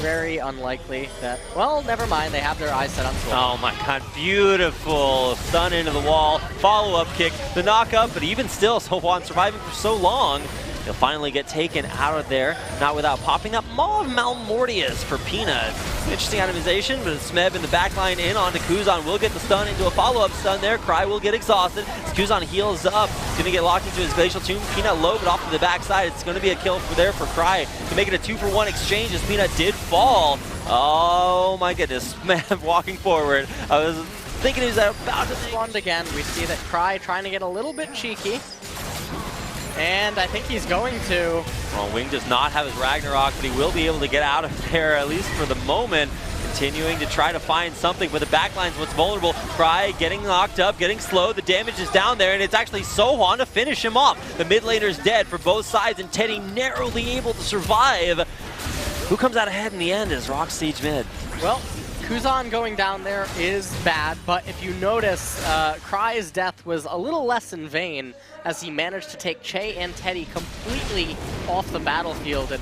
very unlikely that, well, never mind, they have their eyes set on Sword. Oh my god, beautiful stun into the wall, follow-up kick, the knock-up, but even still, Sohwan surviving for so long, he'll finally get taken out of there, not without popping up Maw of Malmortius for Peanut. Interesting itemization, but Smeb in the backline in onto Kuzan will get the stun into a follow-up stun there. Cry will get exhausted. As Kuzan heals up, he's going to get locked into his Glacial Tomb. Peanut low, but off to the backside. It's going to be a kill for Cry to make it a 2-for-1 exchange as Peanut did fall. Oh my goodness, Smeb walking forward. I was thinking he was about to spawned again. We see that Cry trying to get a little bit cheeky. And I think he's going to. Well, Wing does not have his Ragnarok, but he will be able to get out of there, at least for the moment. Continuing to try to find something, but the backline's what's vulnerable. Cry getting knocked up, getting slowed. The damage is down there, and it's actually Sohwan to finish him off. The mid laner's dead for both sides, and Teddy narrowly able to survive. Who comes out ahead in the end is ROX Siege mid. Well, Kuzan going down there is bad, but if you notice, Cry's death was a little less in vain as he managed to take Che and Teddy completely off the battlefield. And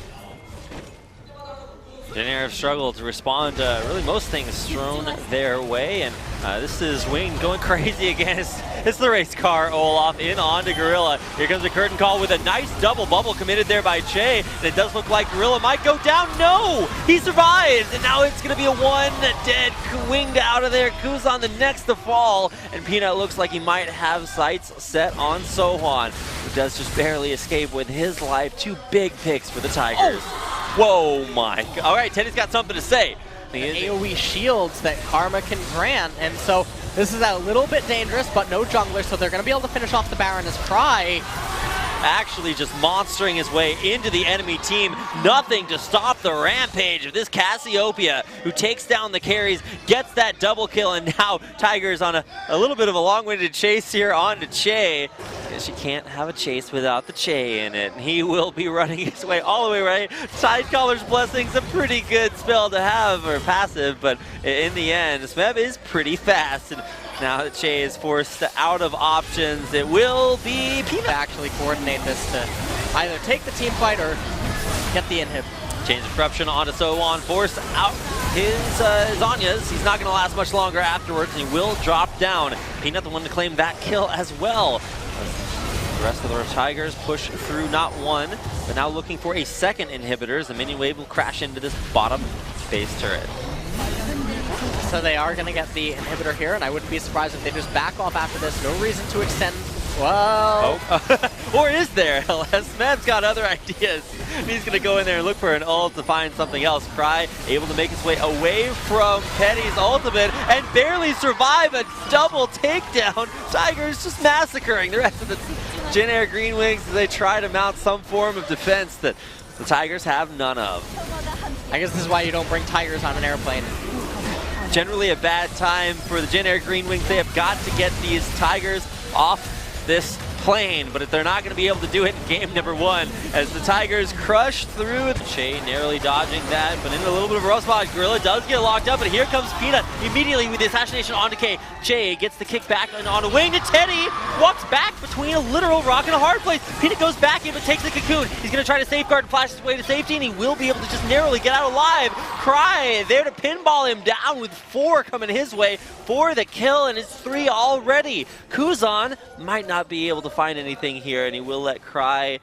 Jin have struggled to respond to really most things thrown their way, and this is Wing going crazy again. It's the race car Olaf in onto Gorilla. Here comes the curtain call with a nice double bubble committed there by Che, and it does look like Gorilla might go down. No! He survives, and now it's going to be a one dead Winged out of there. Kuzan the next to fall, and Peanut looks like he might have sights set on Sohwan, who does just barely escape with his life. Two big picks for the Tigers. Oh. Whoa, my. All right, Teddy's got something to say. AoE shields that Karma can grant, and so this is a little bit dangerous, but no jungler, so they're going to be able to finish off the Baron as Cry actually just monstering his way into the enemy team. Nothing to stop the rampage of this Cassiopeia, who takes down the carries, gets that double kill, and now Tiger's on a little bit of a long-winded chase here onto Che. She can't have a chase without the Che in it. He will be running his way all the way right. Tidecaller's Blessing's a pretty good spell to have, or passive, but in the end, Smeb is pretty fast. And now that Che is forced out of options, it will be Peanut. Actually coordinate this to either take the team fight or get the inhib. Change of corruption onto Sohwan, forced out his Zhonya's. He's not going to last much longer afterwards, and he will drop down. Peanut the one to claim that kill as well. The rest of the Tigers push through not one, but now looking for a second inhibitor as the minion wave will crash into this bottom base turret. So they are going to get the inhibitor here, and I wouldn't be surprised if they just back off after this. No reason to extend. Well, or is there? Smeb's got other ideas. He's going to go in there and look for an ult to find something else. Cry able to make his way away from Teddy's ultimate and barely survive a double takedown. Tigers just massacring the rest of the Jin Air Green Wings as they try to mount some form of defense that the Tigers have none of. I guess this is why you don't bring Tigers on an airplane. Generally a bad time for the Jin Air Green Wings. They have got to get these Tigers off this plane, but if they're not going to be able to do it in game number one, as the Tigers crush through. Che narrowly dodging that, but in a little bit of a rough spot. Gorilla does get locked up, but here comes Peanut immediately with the assassination onto K. Che gets the kick back and on a wing to Teddy, walks back between a literal rock and a hard place. Peanut goes back in, but takes the cocoon. He's going to try to safeguard and flash his way to safety, and he will be able to just narrowly get out alive. Cry there to pinball him down with 4 coming his way for the kill, and it's 3 already. Kuzan might not be able to find anything here, and he will let Cry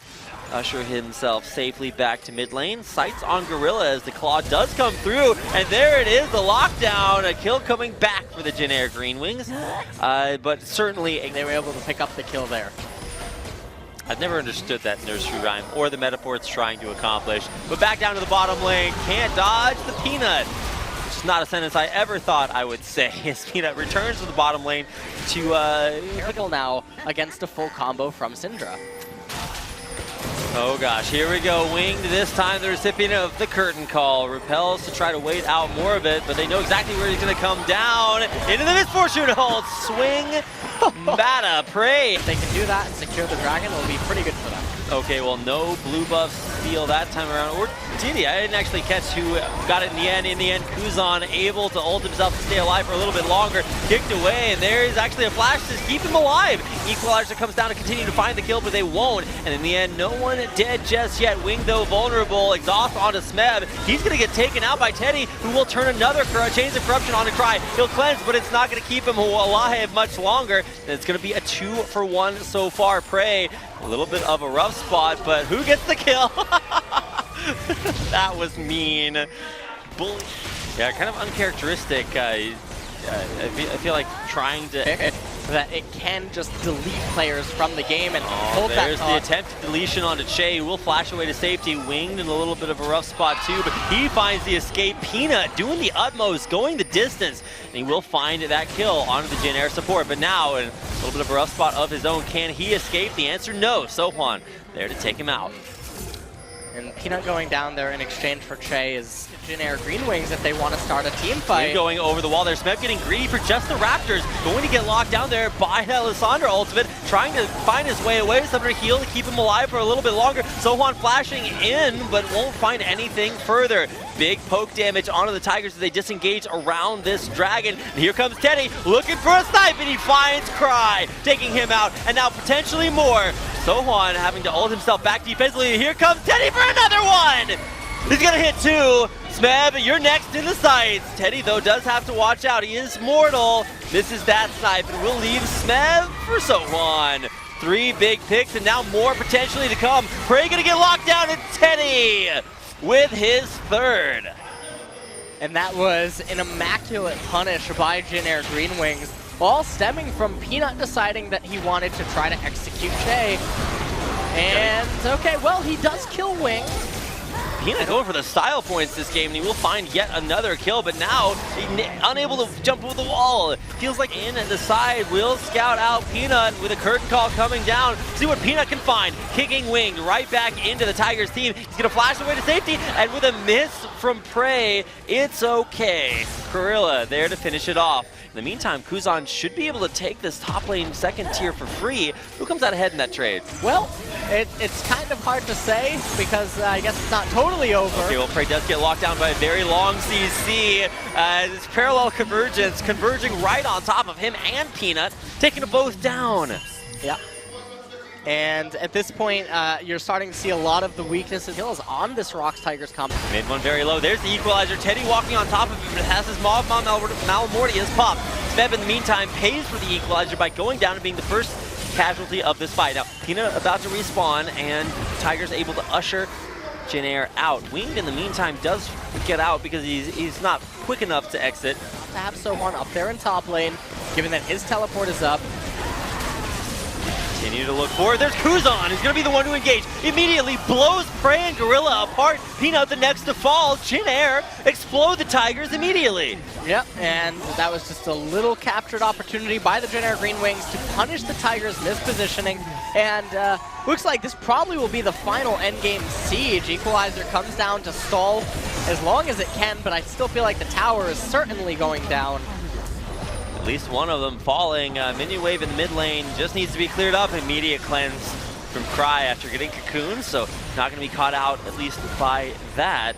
usher himself safely back to mid lane. Sights on Gorilla as the claw does come through, and there it is, the lockdown. A kill coming back for the Jin Air Green Wings, but certainly they were able to pick up the kill there. I've never understood that nursery rhyme or the metaphor it's trying to accomplish. But back down to the bottom lane, can't dodge the Peanut. Which is not a sentence I ever thought I would say, as Peanut returns to the bottom lane to careful now against a full combo from Syndra. Oh gosh, here we go. Winged this time, the recipient of the curtain call. Repels to try to wait out more of it, but they know exactly where he's going to come down. Into the misfortune hold. Swing, Mata, pray. If they can do that and secure the dragon, it'll be pretty good for them. Okay, well, no blue buffs steal that time around. Or did he? I didn't actually catch who got it in the end. In the end, Kuzan able to ult himself to stay alive for a little bit longer. Kicked away, and there is actually a flash to keep him alive. Equalizer comes down to continue to find the kill, but they won't. And in the end, no one dead just yet. Wing, though, vulnerable. Exhaust onto Smeb. He's going to get taken out by Teddy, who will turn another Chains of Corruption onto Cry. He'll cleanse, but it's not going to keep him alive much longer. And it's going to be a 2-for-1 so far. Prey, a little bit of a rough spot, but who gets the kill? That was mean. Bully. Yeah, kind of uncharacteristic. I feel like trying to... that it can just delete players from the game and hold that. There's the attempted deletion onto Che, who will flash away to safety. Winged in a little bit of a rough spot too, but he finds the escape. Peanut doing the utmost, going the distance, and he will find that kill onto the Jin Air support. But now, in a little bit of a rough spot of his own, can he escape? The answer, no. Sohwan there to take him out. And Peanut going down there in exchange for Che is Jin Air Green Wings if they want to start a team fight. Going over the wall there. Smeb getting greedy for just the Raptors. Going to get locked down there by Alessandro ultimate. Trying to find his way away. Somebody heal to keep him alive for a little bit longer. Sohwan flashing in, but won't find anything further. Big poke damage onto the Tigers as they disengage around this dragon. And here comes Teddy looking for a snipe, and he finds Cry, taking him out, and now potentially more. Sohwan having to ult himself back defensively. Here comes Teddy for another one! He's gonna hit two. Smeb, you're next in the sights. Teddy, though, does have to watch out. He is mortal. Misses that snipe, and will leave Smeb for Sohwan. 3 big picks, and now more potentially to come. Prey gonna get locked down, and Teddy with his 3rd. And that was an immaculate punish by Jin Air Green Wings, all stemming from Peanut deciding that he wanted to try to execute Che. And, okay, well, he does kill Wing. Peanut going for the style points this game, and he will find yet another kill, but now unable to jump over the wall. Feels like in the side will scout out Peanut with a curtain call coming down. See what Peanut can find. Kicking Wing right back into the Tigers team. He's going to flash away to safety, and with a miss from Prey, it's okay. Gorilla there to finish it off. In the meantime, Kuzan should be able to take this top lane 2nd tier for free. Who comes out ahead in that trade? Well, it's kind of hard to say because I guess it's not totally over. Okay, well, Prey does get locked down by a very long CC. This parallel convergence converging right on top of him and Peanut, taking them both down. Yeah. And at this point, you're starting to see a lot of the weaknesses kills on this ROX Tigers comp. Mid one very low. There's the equalizer. Teddy walking on top of him, but has his Mob Malamortius pop. Smeb in the meantime pays for the equalizer by going down and being the first casualty of this fight. Now, Peanut about to respawn, and Tigers able to usher Jin Air out. Winged in the meantime does get out because he's not quick enough to exit. To have Sohwan up there in top lane, given that his teleport is up. Continue to look forward. There's Kuzan. He's going to be the one to engage. Immediately blows Prey and Gorilla apart. Peanut the next to fall. Jin Air explode the Tigers immediately. Yep, and that was just a little captured opportunity by the Jin Air Green Wings to punish the Tigers' mispositioning. And looks like this probably will be the final endgame siege. Equalizer comes down to stall as long as it can, but I still feel like the tower is certainly going down. At least one of them falling. Minion wave in the mid lane just needs to be cleared up. Immediate cleanse from Cry after getting cocooned, so not going to be caught out at least by that.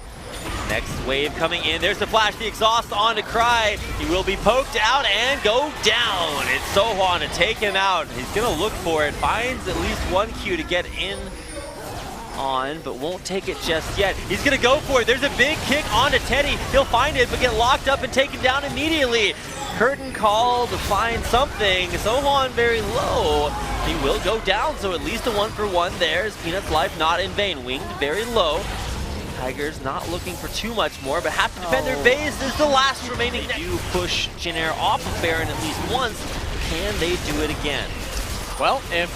Next wave coming in. There's the flash, the exhaust onto Cry. He will be poked out and go down. It's Sohwan to take him out. He's going to look for it. Finds at least 1 Q to get in on, but won't take it just yet. He's going to go for it. There's a big kick onto Teddy. He'll find it, but get locked up and taken down immediately. Curtain call to find something. Sohwan very low. He will go down, so at least a 1-for-1 there. Peanut's life not in vain. Winged very low. Tigers not looking for too much more, but have to defend their base. This is the last remaining. They do push Jin Air off of Baron at least once. Can they do it again? Well, if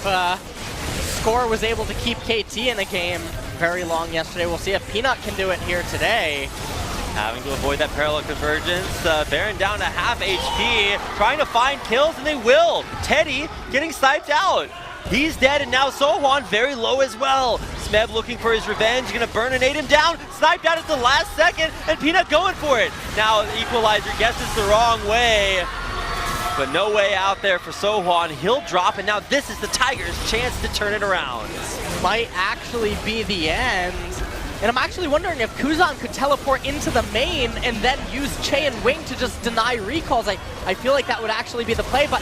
Score was able to keep KT in the game very long yesterday, we'll see if Peanut can do it here today. Having to avoid that parallel convergence. Baron down to half HP, trying to find kills, and they will. Teddy getting sniped out. He's dead, and now Sohwan very low as well. Smeb looking for his revenge, gonna burninate him down. Sniped out at the last second, and Peanut going for it. Now Equalizer guesses the wrong way. but no way out there for Sohwan. He'll drop, and now this is the Tigers' chance to turn it around. Might actually be the end. And I'm actually wondering if Kuzan could teleport into the main and then use Che and Wing to just deny recalls. I feel like that would actually be the play, but...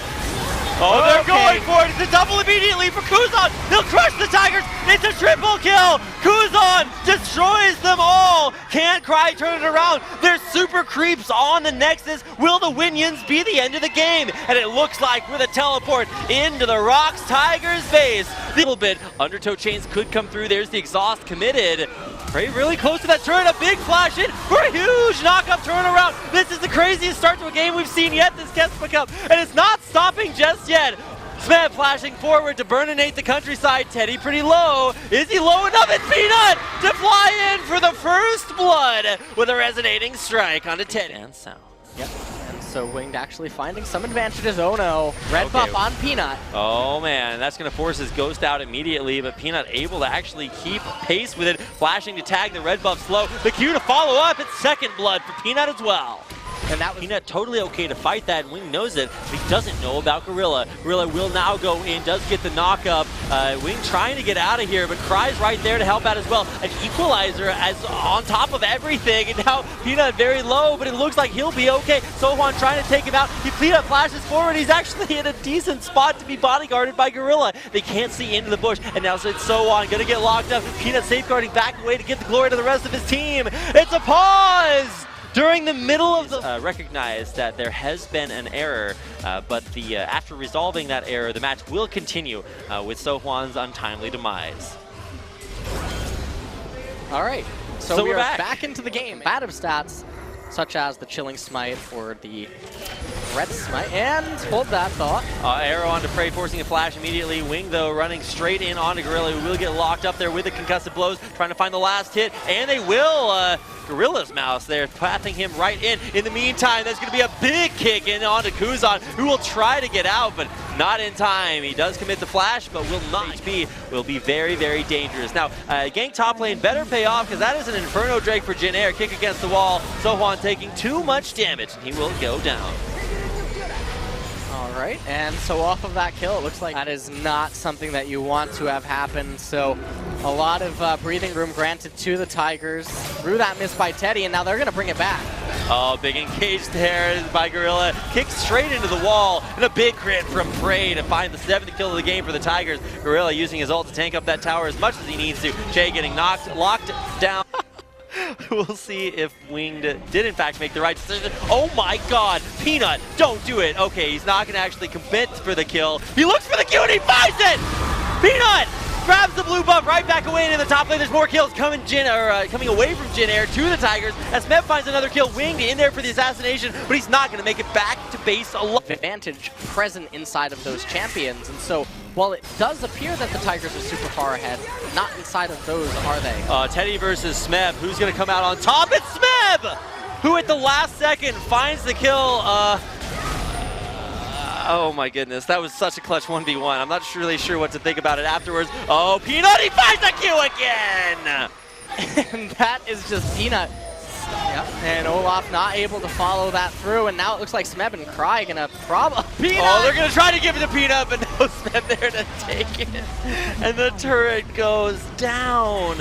Oh, they're going for it. It's a double immediately for Kuzan. He'll crush the Tigers. It's a triple kill. Kuzan destroys them all. Can't Cry turn it around. There's super creeps on the Nexus. Will the Winions be the end of the game? And it looks like with a teleport into the ROX Tigers base. A little bit. Undertow chains could come through. There's the exhaust committed. Really close to that turret. A big flash in for a huge knock-up turnaround. This is the craziest start to a game we've seen yet this Kespa Cup. And it's not stopping just yet. Smeb flashing forward to burninate the countryside. Teddy pretty low. Is he low enough? It's Peanut to fly in for the first blood with a resonating strike onto Teddy. And sound. Yep. And so Winged actually finding some advantages. Oh no. Red buff on Peanut. Oh man, that's going to force his Ghost out immediately, but Peanut able to actually keep pace with it. Flashing to tag the red buff slow. The Q to follow up. It's second blood for Peanut as well. And that was Peanut totally okay to fight that, and Wing knows it, but he doesn't know about Gorilla. Gorilla will now go in, does get the knock up. Wing trying to get out of here, but Cry's right there to help out as well. An equalizer as on top of everything, and now Peanut very low, but it looks like he'll be okay. Sohwan trying to take him out. Peanut flashes forward. He's actually in a decent spot to be bodyguarded by Gorilla. They can't see into the bush, and now it's Sohwan gonna get locked up. Peanut safeguarding back away to give the glory to the rest of his team. It's a pause! During the middle of the... recognize that there has been an error, but after resolving that error, the match will continue with Sohwan's untimely demise. All right, so we're back into the game. Bad of stats, such as the Chilling Smite or the Red Smite, and hold that thought. Arrow onto Prey, forcing a flash immediately. Wing, though, running straight in onto Gorilla, who will get locked up there with the concussive blows, trying to find the last hit, and they will. Gorilla's mouse there, pathing him right in. In the meantime, there's going to be a big kick in onto Kuzan, who will try to get out, but not in time. He does commit the flash, but will not will be very, very dangerous. Now, gank top lane better pay off, because that is an Inferno Drake for Jin Air. Kick against the wall. Sohwan taking too much damage, and he will go down. All right, and so off of that kill, it looks like that is not something that you want to have happen. So a lot of breathing room granted to the Tigers through that miss by Teddy, and now they're going to bring it back. Oh, big engage there by Gorilla. Kicked straight into the wall, and a big crit from Prey to find the 7th kill of the game for the Tigers. Gorilla using his ult to tank up that tower as much as he needs to. Jay getting locked down. We'll see if Winged did in fact make the right decision. Oh my god, Peanut, don't do it. Okay, he's not going to actually commit for the kill. He looks for the Q and he finds it! Peanut grabs the blue buff right back away into the top lane. There's more kills coming away from Jin Air to the Tigers as Smeb finds another kill. Winged in there for the assassination, but he's not going to make it back to base alone. Advantage present inside of those champions, and so while it does appear that the Tigers are super far ahead, not inside of those, are they? Teddy versus Smeb. Who's going to come out on top? It's Smeb! Who at the last second finds the kill. Oh my goodness, that was such a clutch 1v1. I'm not really sure what to think about it afterwards. Oh, Peanut, he finds the Q again! And that is just Peanut. Yep. And Olaf not able to follow that through, and now it looks like Smeb and Cry gonna Peanut! Oh, they're gonna try to give it to Peanut, but no Smeb there to take it. And the turret goes down.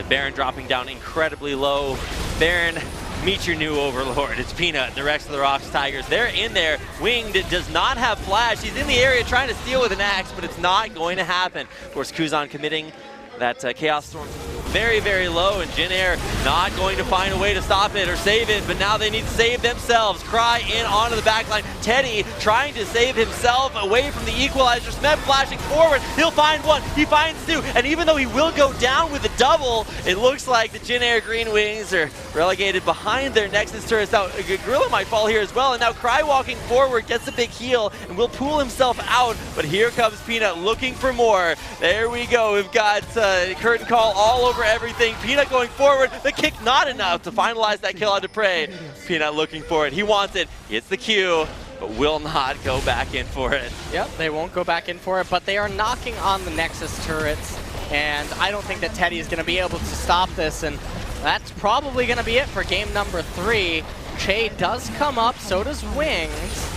Baron dropping down incredibly low. Baron, meet your new overlord. It's Peanut and the rest of the ROX Tigers. They're in there. Winged does not have flash. He's in the area trying to steal with an axe, but it's not going to happen. Of course, Kuzan committing that Chaos Storm very, very low, and Jin Air not going to find a way to stop it or save it, but now they need to save themselves. Cry in onto the backline. Teddy trying to save himself away from the equalizer. Smeb flashing forward. He'll find one. He finds two. And even though he will go down with the double, it looks like the Jin Air Green Wings are relegated behind their Nexus turrets. Now, Gorilla might fall here as well, and now Cry walking forward gets a big heal and will pull himself out, but here comes Peanut looking for more. There we go. We've got curtain call all over everything. Peanut going forward. The kick not enough to finalize that kill onto Prey. Peanut looking for it. He wants it. Gets the Q, but will not go back in for it. Yep, they won't go back in for it, but they are knocking on the Nexus turrets, and I don't think that Teddy is going to be able to stop this, and that's probably going to be it for game number 3. Che does come up, so does Wings.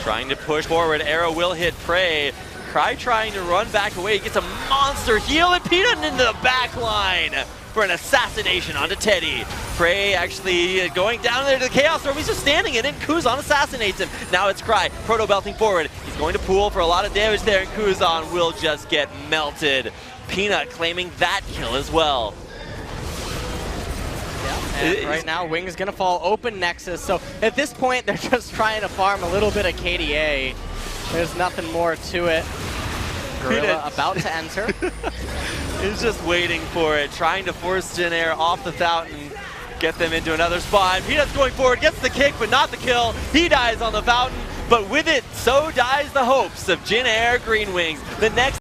Trying to push forward, arrow will hit Prey. Cry trying to run back away, he gets a monster heal, and Peanut into the back line for an assassination onto Teddy. Prey actually going down there to the Chaos Storm, he's just standing in it, and Kuzan assassinates him. Now it's Cry, proto-belting forward. He's going to pool for a lot of damage there, and Kuzan will just get melted. Peanut claiming that kill as well. And right now, Wings gonna fall open Nexus, so at this point, they're just trying to farm a little bit of KDA. There's nothing more to it. Gorilla about to enter. He's just waiting for it, trying to force Jin Air off the fountain, get them into another spot. Peanut's going forward, gets the kick, but not the kill. He dies on the fountain, but with it, so dies the hopes of Jin Air Green Wings. The next